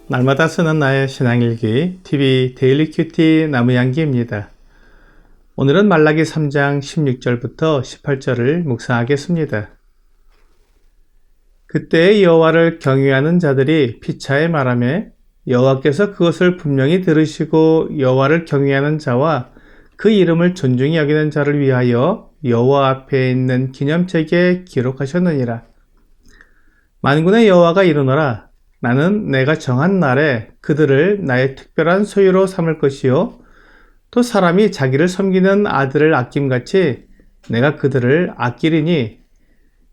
날마다 쓰는 나의 신앙일기 TV 데일리 큐티 나무양기입니다. 오늘은 말라기 3장 16절부터 18절을 묵상하겠습니다. 그때 여호와를 경외하는 자들이 피차에 말하며 여호와께서 그것을 분명히 들으시고 여호와를 경외하는 자와 그 이름을 존중히 여기는 자를 위하여 여호와 앞에 있는 기념책에 기록하셨느니라. 만군의 여호와가 이르노라. 나는 내가 정한 날에 그들을 나의 특별한 소유로 삼을 것이요 또 사람이 자기를 섬기는 아들을 아낌같이 내가 그들을 아끼리니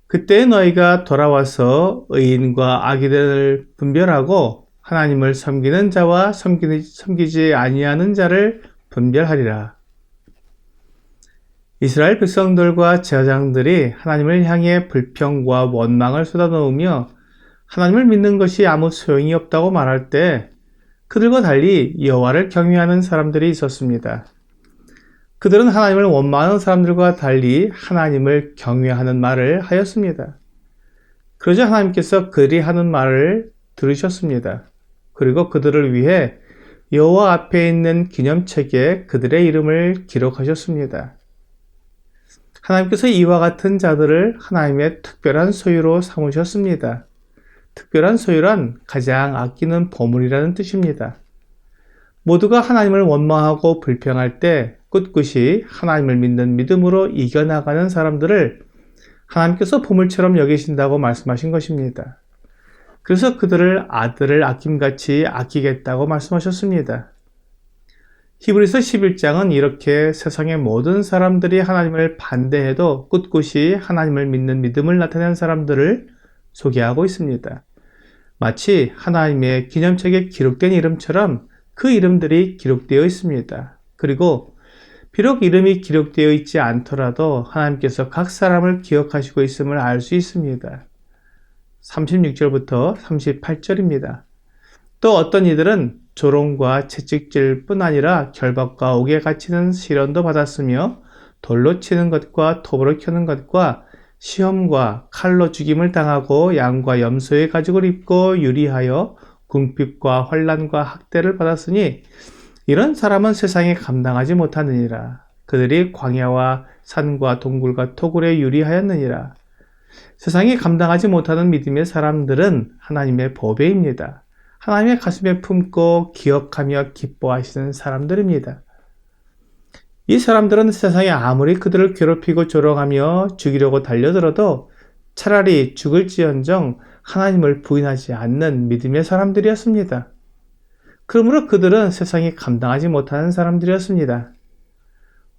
그때 너희가 돌아와서 의인과 악인을 분별하고 하나님을 섬기는 자와 섬기지 아니하는 자를 분별하리라. 이스라엘 백성들과 제사장들이 하나님을 향해 불평과 원망을 쏟아놓으며 하나님을 믿는 것이 아무 소용이 없다고 말할 때 그들과 달리 여호와를 경외하는 사람들이 있었습니다. 그들은 하나님을 원망하는 사람들과 달리 하나님을 경외하는 말을 하였습니다. 그러자 하나님께서 그들이 하는 말을 들으셨습니다. 그리고 그들을 위해 여호와 앞에 있는 기념책에 그들의 이름을 기록하셨습니다. 하나님께서 이와 같은 자들을 하나님의 특별한 소유로 삼으셨습니다. 특별한 소유란 가장 아끼는 보물이라는 뜻입니다. 모두가 하나님을 원망하고 불평할 때 꿋꿋이 하나님을 믿는 믿음으로 이겨나가는 사람들을 하나님께서 보물처럼 여기신다고 말씀하신 것입니다. 그래서 그들을 아들을 아낌같이 아끼겠다고 말씀하셨습니다. 히브리서 11장은 이렇게 세상의 모든 사람들이 하나님을 반대해도 꿋꿋이 하나님을 믿는 믿음을 나타낸 사람들을 소개하고 있습니다. 마치 하나님의 기념책에 기록된 이름처럼 그 이름들이 기록되어 있습니다. 그리고 비록 이름이 기록되어 있지 않더라도 하나님께서 각 사람을 기억하시고 있음을 알 수 있습니다. 36절부터 38절입니다. 또 어떤 이들은 조롱과 채찍질 뿐 아니라 결박과 옥에 갇히는 시련도 받았으며 돌로 치는 것과 톱으로 켜는 것과 시험과 칼로 죽임을 당하고 양과 염소의 가죽을 입고 유리하여 궁핍과 환난과 학대를 받았으니 이런 사람은 세상에 감당하지 못하느니라. 그들이 광야와 산과 동굴과 토굴에 유리하였느니라. 세상이 감당하지 못하는 믿음의 사람들은 하나님의 보배입니다. 하나님의 가슴에 품고 기억하며 기뻐하시는 사람들입니다. 이 사람들은 세상에 아무리 그들을 괴롭히고 조롱하며 죽이려고 달려들어도 차라리 죽을지언정 하나님을 부인하지 않는 믿음의 사람들이었습니다. 그러므로 그들은 세상이 감당하지 못하는 사람들이었습니다.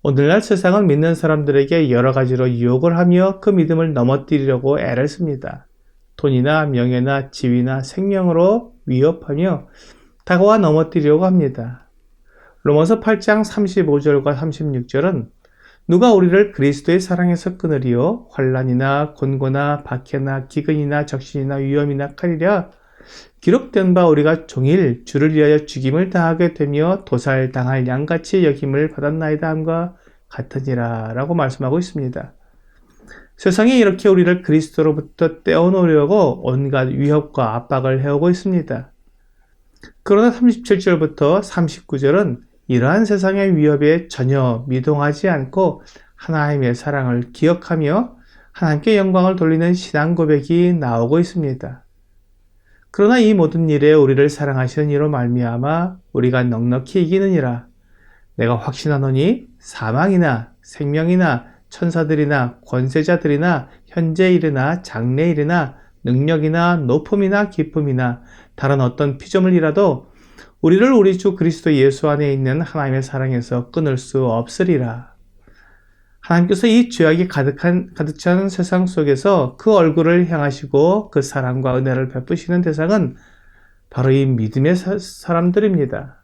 오늘날 세상은 믿는 사람들에게 여러 가지로 유혹을 하며 그 믿음을 넘어뜨리려고 애를 씁니다. 돈이나 명예나 지위나 생명으로 위협하며 다가와 넘어뜨리려고 합니다. 로마서 8장 35절과 36절은 누가 우리를 그리스도의 사랑에서 끊으리요? 환난이나 곤고나 박해나 기근이나 적신이나 위험이나 칼이랴 기록된 바 우리가 종일 주를 위하여 죽임을 당하게 되며 도살당할 양같이 여김을 받았나이다 함과 같으니라 라고 말씀하고 있습니다. 세상이 이렇게 우리를 그리스도로부터 떼어놓으려고 온갖 위협과 압박을 해오고 있습니다. 그러나 37절부터 39절은 이러한 세상의 위협에 전혀 미동하지 않고 하나님의 사랑을 기억하며 하나님께 영광을 돌리는 신앙 고백이 나오고 있습니다. 그러나 이 모든 일에 우리를 사랑하시는 이로 말미암아 우리가 넉넉히 이기느니라. 내가 확신하노니 사망이나 생명이나 천사들이나 권세자들이나 현재 일이나 장래 일이나 능력이나 높음이나 기쁨이나 다른 어떤 피조물이라도 우리를 우리 주 그리스도 예수 안에 있는 하나님의 사랑에서 끊을 수 없으리라. 하나님께서 이 죄악이 가득 찬 세상 속에서 그 얼굴을 향하시고 그 사랑과 은혜를 베푸시는 대상은 바로 이 믿음의 사람들입니다.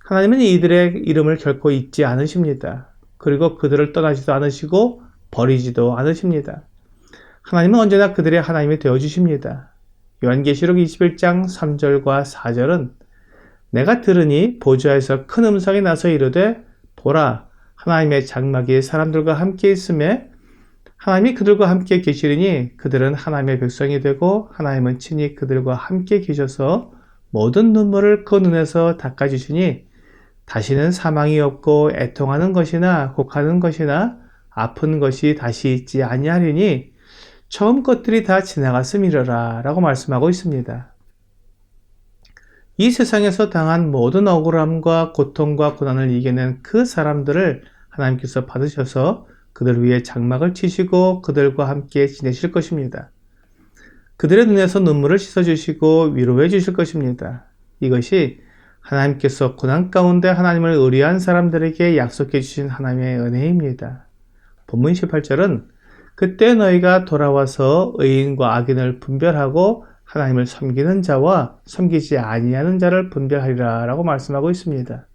하나님은 이들의 이름을 결코 잊지 않으십니다. 그리고 그들을 떠나지도 않으시고 버리지도 않으십니다. 하나님은 언제나 그들의 하나님이 되어주십니다. 요한계시록 21장 3절과 4절은 내가 들으니 보좌에서 큰 음성이 나서 이르되 보라 하나님의 장막이 사람들과 함께 있음에 하나님이 그들과 함께 계시리니 그들은 하나님의 백성이 되고 하나님은 친히 그들과 함께 계셔서 모든 눈물을 그 눈에서 닦아주시니 다시는 사망이 없고 애통하는 것이나 곡하는 것이나 아픈 것이 다시 있지 아니하리니 처음 것들이 다 지나갔음이러라 라고 말씀하고 있습니다. 이 세상에서 당한 모든 억울함과 고통과 고난을 이겨낸 그 사람들을 하나님께서 받으셔서 그들 위에 장막을 치시고 그들과 함께 지내실 것입니다. 그들의 눈에서 눈물을 씻어주시고 위로해 주실 것입니다. 이것이 하나님께서 고난 가운데 하나님을 의뢰한 사람들에게 약속해 주신 하나님의 은혜입니다. 본문 18절은 그때 너희가 돌아와서 의인과 악인을 분별하고 하나님을 섬기는 자와 섬기지 아니하는 자를 분별하리라 라고 말씀하고 있습니다.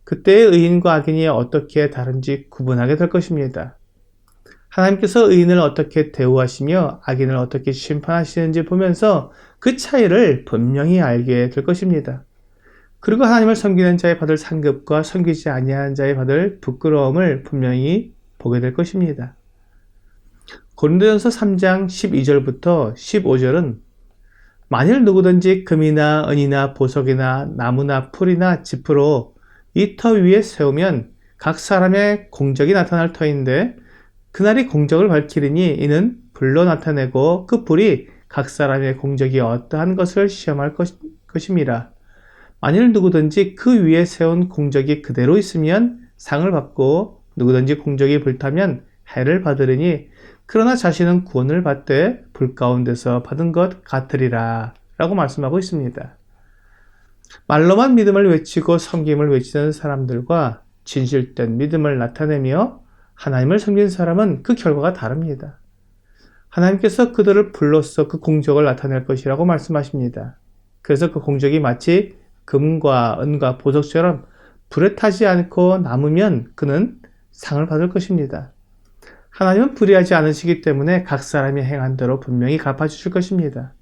그때의 의인과 악인이 어떻게 다른지 구분하게 될 것입니다. 하나님께서 의인을 어떻게 대우하시며 악인을 어떻게 심판하시는지 보면서 그 차이를 분명히 알게 될 것입니다. 그리고 하나님을 섬기는 자의 받을 상급과 섬기지 아니하는 자의 받을 부끄러움을 분명히 보게 될 것입니다. 고린도전서 3장 12절부터 15절은 만일 누구든지 금이나 은이나 보석이나 나무나 풀이나 지프로 이 터 위에 세우면 각 사람의 공적이 나타날 터인데 그날이 공적을 밝히리니 이는 불로 나타내고 그 불이 각 사람의 공적이 어떠한 것을 시험할 것임이라. 만일 누구든지 그 위에 세운 공적이 그대로 있으면 상을 받고 누구든지 공적이 불타면 해를 받으리니 그러나 자신은 구원을 받되 불 가운데서 받은 것 같으리라 라고 말씀하고 있습니다. 말로만 믿음을 외치고 섬김을 외치는 사람들과 진실된 믿음을 나타내며 하나님을 섬기는 사람은 그 결과가 다릅니다. 하나님께서 그들을 불로써 그 공적을 나타낼 것이라고 말씀하십니다. 그래서 그 공적이 마치 금과 은과 보석처럼 불에 타지 않고 남으면 그는 상을 받을 것입니다. 하나님은 불의하지 않으시기 때문에 각 사람이 행한 대로 분명히 갚아주실 것입니다.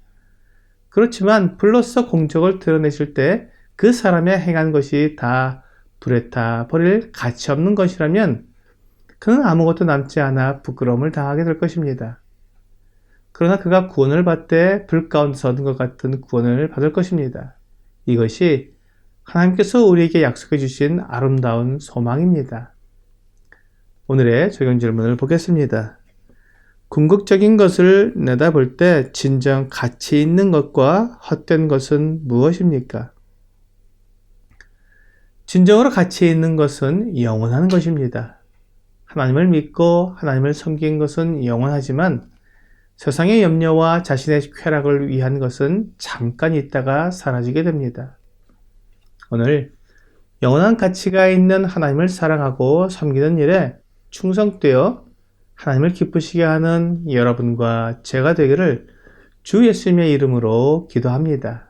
그렇지만 불로써 공적을 드러내실 때 그 사람의 행한 것이 다 불에 타 버릴 가치 없는 것이라면 그는 아무것도 남지 않아 부끄러움을 당하게 될 것입니다. 그러나 그가 구원을 받되 불 가운데서 얻은 것 같은 구원을 받을 것입니다. 이것이 하나님께서 우리에게 약속해 주신 아름다운 소망입니다. 오늘의 적용 질문을 보겠습니다. 궁극적인 것을 내다볼 때 진정 가치 있는 것과 헛된 것은 무엇입니까? 진정으로 가치 있는 것은 영원한 것입니다. 하나님을 믿고 하나님을 섬긴 것은 영원하지만 세상의 염려와 자신의 쾌락을 위한 것은 잠깐 있다가 사라지게 됩니다. 오늘 영원한 가치가 있는 하나님을 사랑하고 섬기는 일에 충성되어 하나님을 기쁘시게 하는 여러분과 제가 되기를 주 예수님의 이름으로 기도합니다.